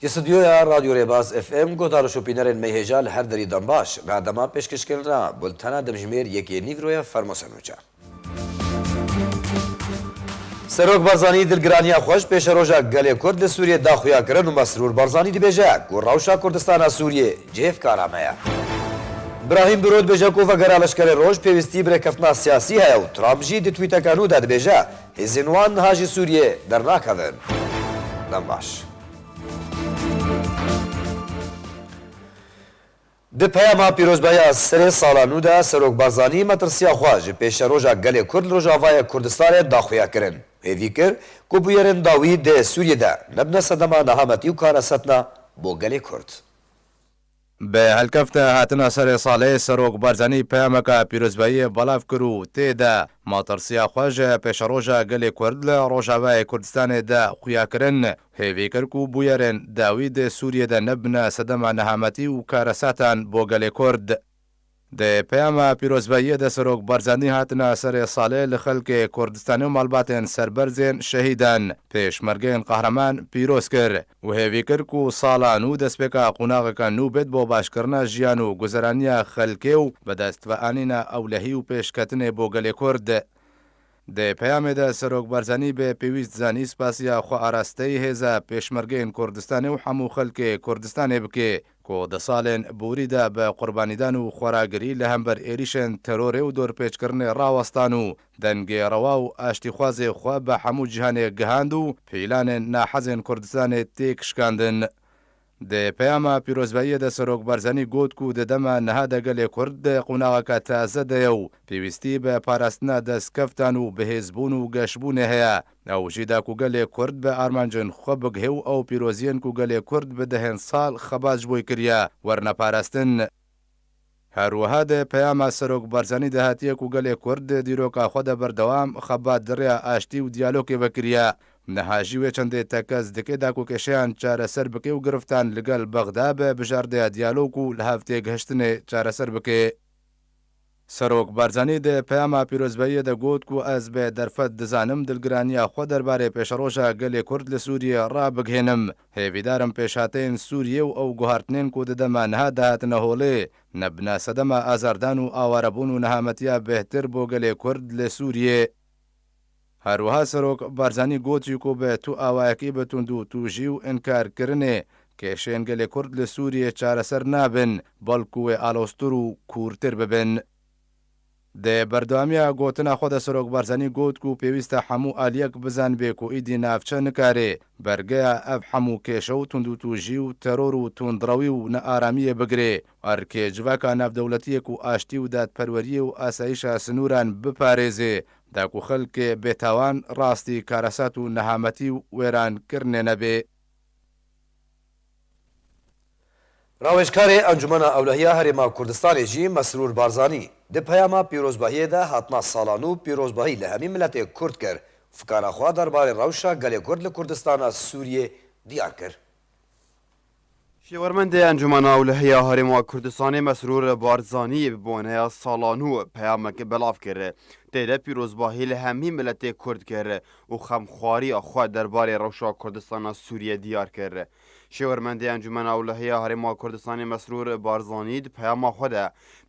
استودیویا رادیو ریباز اف ام گوتارو شوپینرن مهجال هر دری دنباش قدما پیشکش کردن بولتنا دمجمیر یکی نیورویا فرماسنوچا سروک بارزانی دلگرانیا خوش پیش روژا گلی کرد لسوریه داخویا کرن و مسرور بارزانی دی بیجا گو روشا کردستان سوریه جیف کارامیا ابراهیم برود بیجا کو وگر لشکر روش پیوستی بر کفتنا سیاسی ہے و ترامپ جی دی تویتا کانو داد بیجا هزینوان هاجی سوریه در ناکاون دنباش د پیاما پیروزبایا سر سالانو دا سروک بارزانی مترسیا خواج پیش روژا گلی کرد روژاوای کردستان داخویا کرن هیوی کر کو بویرن داوی د سوریه دا نبنا صدما نهامتی و کارستنا بو گلی کرد به هلکفته هاتنا سر ساله سروک بارزانی پیامکا پیروزبایی بلاف کرو تیدا ماترسیا خواج پیش روژا گلی کرد روژاوای کردستان دا خویا کرن هیوی کر کو بویرن داوی د سوریه دا نبنا صدما نهامتی و کارستان بو گلی کرد د پیام پیروزبایی د سروک بارزانی هاتنا سر ساله لخلق کردستان و مالباتن سربرزین شهیدان پیشمرگین قهرمان پیروز کر و هیوی کر کو سالانو دسپیکا قناغ کا نو بید بو باشکرنا جیانو گزرانیا خلقیو بدست و آنینا اولهی و پیشکتن بوگل کرد د پیام د سروک بارزانی به پیوست زانی سپاسیا خو ارسته هزا پیشمرگین کردستان و همو خلق کردستان بکه کو د سالن بوری ده به قربانیدان و خوراگری لهمبر ایریشن ترور و دور پیچ کرن راوستانو دنگی روا و اشتیخواز خو به همو جهان گهاندو پیلان ناحزن کردستان تیک شکاندن د پیام پیروزبایی د سروک بارزانی گوت کو د دمه نه د گل کرد قوناغه کا تازه د یو پیوستی به پاراستنا د سکفتان او به حزبون او گشبونه هيا او جدا کو گل کرد به ارمانجن خو بغهو او پیروزین کو گل کرد به دهن سال خباج بوی کریا ورنه پاراستن هروها د پیام سروک بارزانی د هاتیه کو گل کرد دیروکا خود بردوام خبات دریا آشتی و دیالوگ وکریا نهاجی و چند تکز دکه دا کو کشیان چاره سر بکی و گرفتان لگل بغداد بجارده دیالوگو لحفته گهشتن چاره سر بکی سروک بارزانی د پیام پیروزبایی د گوت کو از به درفت دزانم دلگرانیا خو درباره پیشروشا گلی کرد لسوریه را بگهنم هیویدارم پیشاتین سوریه او گوهارتنین کو د دمانها دهات نهوله نبنا صدم آزاردان و آواربون و نهامتیا بهتر بو گلی کرد لسوریه هروها سروک بارزانی گوتی کو به تو اوایکی بتوندو تو جیو انکار کرنه که شنگل کرد لسوریه چارسر نابن بلکو آلوسترو کورتر ببن د بردامیا گوتنا خود سروک بارزانی گوت کو پیوست همو آلیک بزن به کو ایدی نافچه نکاره برگه اف همو کشو تندو تو جیو ترور و تندروی و نارامی بگره ارکه جواکا ناف دولتی کو آشتی و داد پروری و آسایش سنوران بپارزه دا کو خلق بتوان راستی کارسات و نهامتی ویران کرنه نبه راوشکار انجمن اولهیه هرما کردستان جی مسرور بارزانی د پیاما پیروزباهی ده هاتنا سالانو پیروزباهی لهمی ملت کرد کر فکارا خوا درباره روشا گلی کرد لکردستان سوریه دیار کر شیورمند انجمن اولهیه هرما کردستان مسرور بارزانی بونه سالانو پیامک بلاف کرده تیده پیروزباهی لهمی ملت کرد کرده و خمخواری خوا درباره روشا کردستان سوریه دیار کرده شیورمند انجمن اولهیه هرما کردستان مسرور بارزانی پیام خود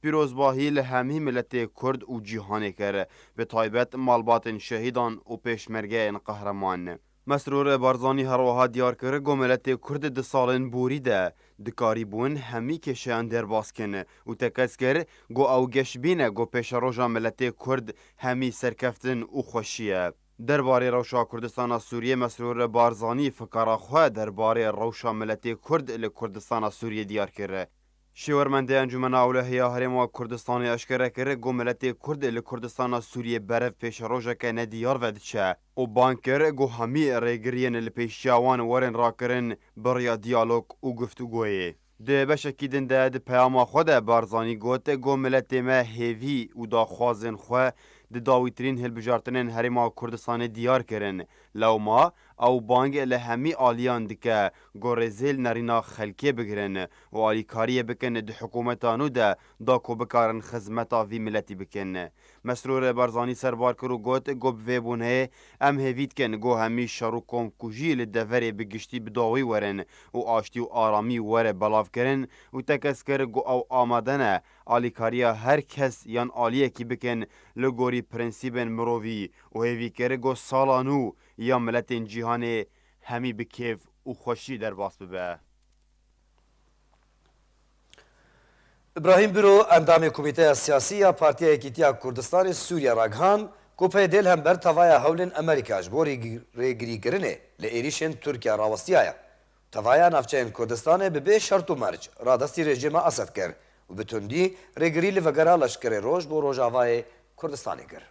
پیروزباهی لهمی ملت کرد و جهانی کرده به تایبت مالبات شهیدان و پیشمرگه قهرمان مسرور بارزانی هروها دیار کرده گو ملت کرد د سالن بوری ده دکاری بون همی کشیان در باز کنه و تکس کرده گو او گش بینه گو پیش روژا ملت کرد همی سرکفتن و خوشیه درباره روشا کردستان سوریه مسرور بارزانی فکر خو درباره روشا ملت کرد لکردستان سوریه دیار کرده شیورمند انجمن اولهیه هرما کردستان اشکره کرده گو ملت کرد لکردستان سوریه برف پیش روژا که ندیار ودچه و بانکر گو همی ریگرین لپیشیاوان ورن را کرن بریا دیالوگ و گفتگوی ده بشکی دنده ده پیام خود بارزانی گوته گو ملت ما هیوی و دا خوازن خو د داویترین هلبژارتنên Herêma Kurdistanê diyar kirin. Lewma ew bangê li hemî aliyan dike gorêzêl nerîna xelkê bigirin û alîkariyê bikin di hikûmeta nû de da ku bikarin xizmeta vî milletî bikin. Mesrûr Barzanî serbar kir û got got vêbûneyê em hêvî dikin got hemî şer û komkujiyê li deverê bi giştî bi dawî werin û aştî û aramî were belavkirin û tekez kir got ew amade ne alîkariya her kes yan aliyekî bikin li gorî prinsîpên mirovî û hêvî kir got sala nû ya milletên cîhanê hemî bi kêf û xweşî derbas bibe. İbrahim Biro endamê Komîteya Siyasî ya Partiya Yekîtiya Kurdistanê Sûriya ragihan ku pêdêl hem ber tevaya hewlên Amerîka ji bo rêgirîkirinê li êrişên Tirkiye rawistiye. Tevaya navçeyên Kurdistanê bi bê şert û merc radestî rejima Esed kir û bi tundî rêgirî li vegera leşkerê roj bo Rojavayê Kurdistanê kir.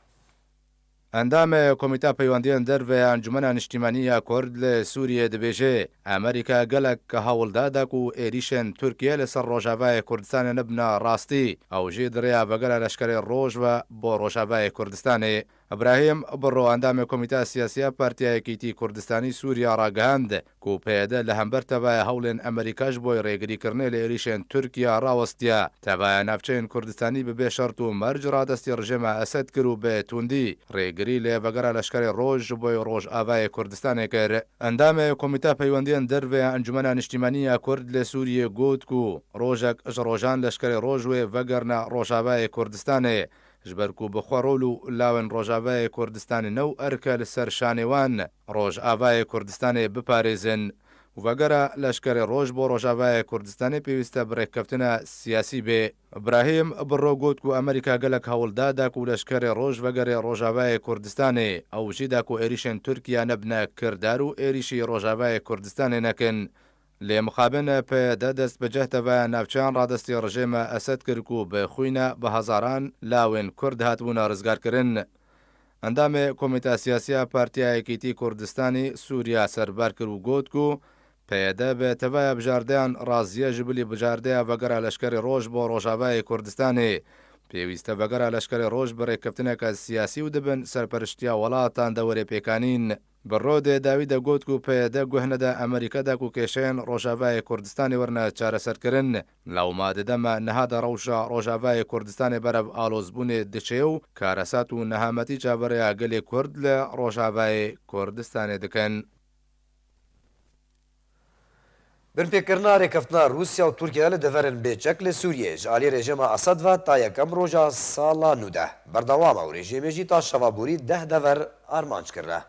Endamê Komîta Peywendiyên Derve Encûmena Niştîmaniya Kurd li Sûriyê dibêje Amerîka gelek hewilda da ku êrişên Tirkiye li ser Rojavayê Kurdistanê nebina rastî ew jî di rêya vegera leşkerê roj ve bo Rojavayê Kurdistanê. İbrahim Biro endamê Komîta Siyasî ya Partiya Yekîtî Kurdistanî Sûriya ragihand ku pêde li hember tevaya hewlên Amerîka ji bo rêgirîkirinê li êrişên Tirkiye rawistiye. Tevaya navçeyên Kurdistanî bi bê şert û merc radestî rejima Esed kir û bê tundî rêgirî lê vegera leşkerê roj ji bo Rojavayê Kurdistanê kir. Endamê Komîta Peywendiyên Derve Encûmena Niştîmaniya Kurd li Sûriyê got ku rojek ji rojan leşkerê roj wê vegerine Rojavayê Kurdistanê ji ber ku bi xwe rol û lawên Rojavayê Kurdistanê new erke li ser şanê wan Rojavayê Kurdistanê biparêzin û vegera leşkerê roj bo Rojavayê Kurdistanê pêwîst bi rêkeftina siyasî bê. İbrahim Biro got ku Amerîka gelek hewilda da ku leşkerê roj vegerê Rojavayê Kurdistanê ew jî da ku êrişên Tirkiye nebine kirdar û êrişî Rojavayê Kurdistanê nekin. Lê mixabin pêde dest bi ceh tevaya navçeyan radestî rejêma Esed kir ku bi xwîne bi hezaran lawên Kurd hatibûne rizgarkirin. Endamê Komîta Siyasî ya Partiya Yekîtî Kurdistanî Sûriya serbar kir û got ku pêde bi tevaya bijardeyan raziye ji bilî bijardeya vegera leşkerê roj bo Rojavayê Kurdistanê. Pêwîst e vegera leşkerê roj bi rêkeftineka siyasî û dibin serperiştiya welatan de werê pêkanîn. Bi rodê dawî de got ku pêde guh nede Amerîka de ku kêşeyên Rojavayê Kurdistanê werine çareserkirin. Lewma di dema niha de rewşa Rojavayê Kurdistanê berev alozbûnê diçe û karesat û nehametî çavereya gelê Kurd li Rojavayê Kurdistanê dikin. Binpêkirina rêkeftina Rûsya û Tirkiye li deverên bêçek li Sûriyê ji alî rejima Esed ve ta yekem roja sala nû de berdewam ew rejîmê jî ta şevaborî 10 dever armanc kirine.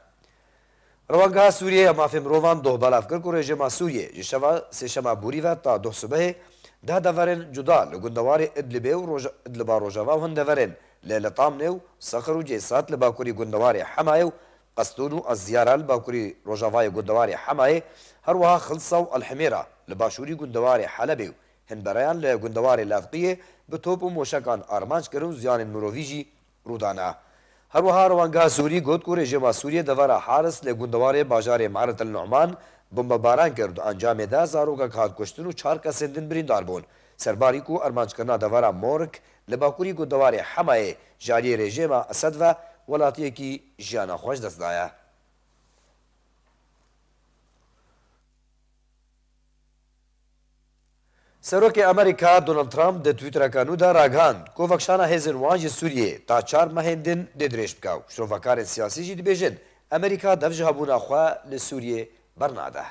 Rewanggeha Sûriyê mafê mirovan doh belav kir ku rejima Sûriyê ji şeva sêşema borî ve ta doh sibehê 10 deverên cuda li gundewarê Idlibê û Idliba Rojava û hin deverên li Litamnê û Sexir û Cêsat li bakurî gundewarê Hemayê û Qestûn û Azyara li bakurî Rojavayê gundewarê Hemayê her wiha Xilsa û Elhimêra li başûrî gundewarê Helebê û hinbereyan li gundewarê Levqiyê bi top û moşekan armanc kirin û ziyanên mirovî jî rûdana. Her wiha Rewanggeha Sûrî got ku rejima Sûriyê devera Haris li gundewarê bajarê Me'ret el Nu'man bombebaran kir û encamê de zarokek hat kuştin û 4 kesên din birîndar bûn. Serbarî ku armanckirina devera Mork li bakurî gundewarê Hemayê ji aliyê rejima Esed ve welatiyekî jiyana xweş dest daye. Serokê Amerîka Donald Trump di Twittereka nû de ragihand ku vekşana hêzên wan ji Sûriyê ta 4 mehên din lê dirêj bike û şrovekarên siyasî jî dibêjin Amerîka dev ji hebûna xwe li Sûriyê bernade.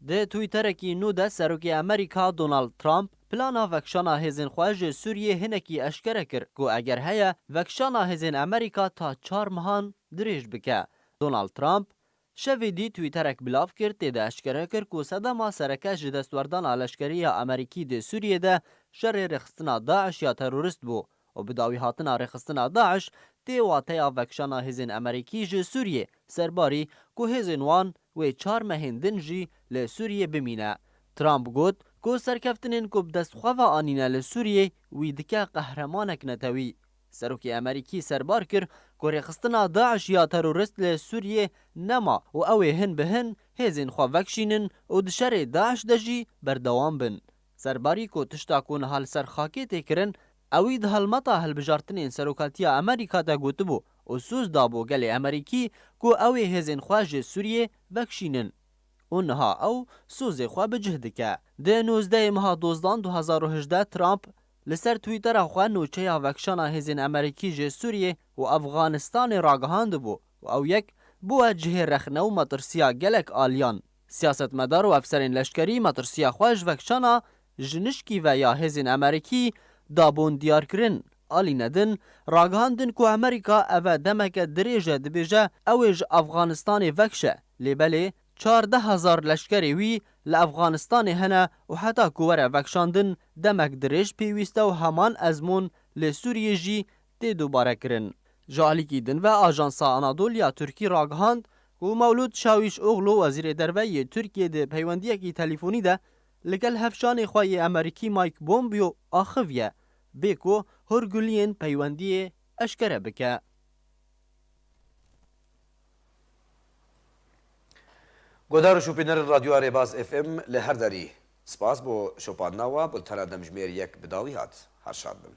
Di Twitterekî nû de Serokê Amerîka Donald Trump plana vekşana hêzên xwe ji Sûriyê hinekî eşkere kir ku eger heye vekşana hêzên Amerîka ta 4 mehan dirêj bike. Donald Trump şevê dî Twitterek bilav kir têde eşkere kir ku sedema sereke ji destwerdana leşkeriya Amerîkî dê Sûriyê de şerê rêxistina Daeş ya terorist bû û bi dawî hatina rêxistina Daeş tê wateya vekşana hêzên Amerîkî ji Sûriyê serbarî ku hêzên wan wê 4 mehên din jî li Sûriyê bimîne. Trump got ku serkeftinên ku bi destxweva anîne li Sûriyê wî dike qehremanek netewî. Serokê Amerîkî serbar kir ku rêxistina Daeş ya terorist li Sûriyê nema û ew ê hin bi hin hêzên xwe vekşînin û di şerê Daeş de jî berdewam bin. Serbarî ku tişta ku niha li ser xakê tê kirin ئەوی هەڵمەتا هەڵبژارتنên سەرۆکاتیە ئەمریکا دا گوتبوو û سوز dabû gelê Emerîkî ku ew ê hêzên xwe ji Sûriyê vekşînin. û niha ew sozê xwe bi cih dike. Di 19 meha dozdan 2018 Trump li ser Twitter'a xwe nûçeya vekşana hêzên Emerîkî ji Sûriyê û Efganistanê ragihand bû û ew yek bûye cihê rexne û metirsiya gelek aliyan. Siyasetmedar û efserên leşkerî metirsiya xwe ji vekşana ji nişkî ve ya hêzên Emerîkî dabûn diyarkirin. Alî nedin ragihandin ku Emerîka ev demeke dirêj e dibêje ew ê ji Efganistanê vekşe lêbelê 14,000 leşkerê wî li Efganistanê hene û heta ku were vekşandin demek dirêj pêwîst e û heman ezmûn lê Sûriyê jî tê dubarekirin. Ji alîkî din ve Ajansa Anadolya Tirkî ragihand ku Mewlûd Çavuşoğlu wezîrê derveyê Tirkiye di peywendiyekî telîfonî de li gel hevşanê xwe yê Emerîkî Mike Pompeo axiviye bê ku hûrguliyên peywendiyê eşkere bike. گۆدار و شوپینەرن رادیۆ ڕێباز FM لە هەر دەری سپاس بۆ شۆپانناوە بولتەنە دەمژمێر یەک بداوی هات هەرشاد بن.